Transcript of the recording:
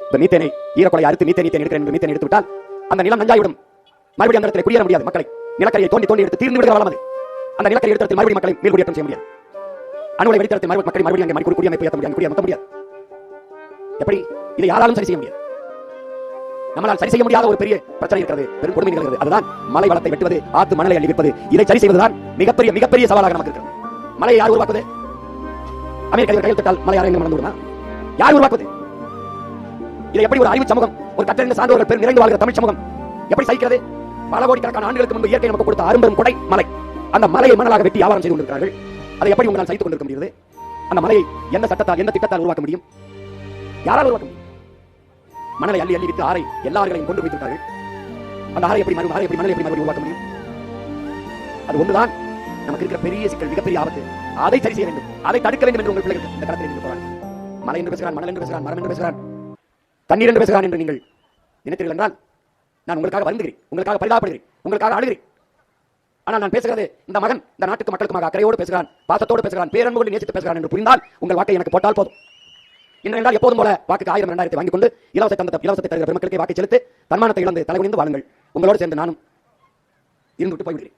இந்த மீத்தேனை ஈரக்கொலை அறுத்து மீத்தேன் எடுக்கிறேன் என்று மீத்தேன் எடுத்து விட்டால் அந்த நிலம் நஞ்சாய்விடும். மறுபடியும் அந்த இடத்துல குடியேற முடியாது. மக்களை நிலக்கரியை தோண்டி தோண்டி எடுத்து தீர்ந்து விடுகிற வளம் அது. அந்த நிலக்கரி எடுத்து மறுபடியும் மக்களை மீள்குடியேற்றம் செய்ய முடியாது. அணுவை வெடித்தரத்தில் மக்களை மறுபடியும் அங்கே மறுபடியும் குடியமைப்பு ஏற்ற முடியாது, குடியமர்த்த முடியாது. எப்படி இதை யாராலும் சரி செய்ய முடியாது. நம்மளால் சரி செய்ய முடியாத ஒரு பெரிய பிரச்சனை இருக்கிறது, பெரும் கொடுமை நிகழ்கிறது. அதுதான் மலை வளத்தை வெட்டுவது, ஆத்து மணலை அள்ளி விற்பது. இதை சரி செய்வதுதான் மிகப்பெரிய மிகப்பெரிய சவாலாக நமக்கு இருக்கிறது. மலையை யார் உருவாக்குவது? அமெரிக்க கையில் தொட்டால் மலை யாரும் மறந்து விடுமா? யார் உருவாக்குவது? இதை எப்படி ஒரு அறிவு சமூகம், ஒரு கற்றறிந்த சான்றோர்கள் பெரும் நிறைந்து வாழ்கிற தமிழ் சமூகம் எப்படி சகிக்கிறது? பல கோடிக்கணக்கான ஆண்டுகளுக்கு முன்பு இயற்கை நமக்கு கொடுத்த அரும்பெரும் கொடை மலை. அந்த மலையை மணலாக வெட்டி வியாபாரம் செய்து கொண்டிருக்கிறார்கள். அதை எப்படி உங்களால் சகித்துக் கொண்டிருக்க முடியாது? அந்த மலையை எந்த சட்டத்தால் எந்த திட்டத்தால் உருவாக்க முடியும்? யாரால் உருவாக்க முடியும்? மணலை அள்ளி அள்ளி விட்டு ஆறை எல்லா ஆறுகளையும் கொண்டு வைத்திருக்கிறார்கள். அந்த ஆறை எப்படி மணலை எப்படி மறுபடியும் உருவாக்க முடியும்? அது ஒன்றுதான் நமக்கு இருக்கிற பெரிய சிக்கல், மிகப்பெரிய ஆபத்து. அதை சரி செய்ய வேண்டும், அதை தடுக்க வேண்டும் என்று உங்கள் பிள்ளைகள் இந்த களத்தில் இருந்து போறாங்க. மலை என்று பேசுகிறான், மணல் என்று பேசுகிறான், மரம் என்று பேசுகிறான், தண்ணீர் என்று பேசுகிறான் என்று நீங்கள் நினைத்தீர்கள் என்றால் நான் உங்களுக்காக வருந்துகிறேன், உங்களுக்காக பரிதாபப்படுகிறேன், உங்களுக்காக அழுகிறேன். ஆனால் நான் பேசுகிறது இந்த மகன் இந்த நாட்டுக்கு மக்களுக்குமாக அக்கறையோடு பேசுகிறான், பாசத்தோடு பேசுகிறான், பேரன்பு கொண்டு நேசித்து பேசுகிறான் என்று புரிந்தால் உங்கள் வாக்கை எனக்கு போட்டால் போதும். என்றால் எப்போதும் போல வாக்குக்கு 1000 2000 வாங்கிக் கொண்டு இலவசத்தை தருகிற பெருமக்களுக்கு வாக்கை செலுத்தி தன்மானத்தை இழந்து தலைகுனிந்து வாழுங்கள். உங்களோடு சேர்ந்து நானும் இருந்து விட்டு போய்விடுகிறேன்.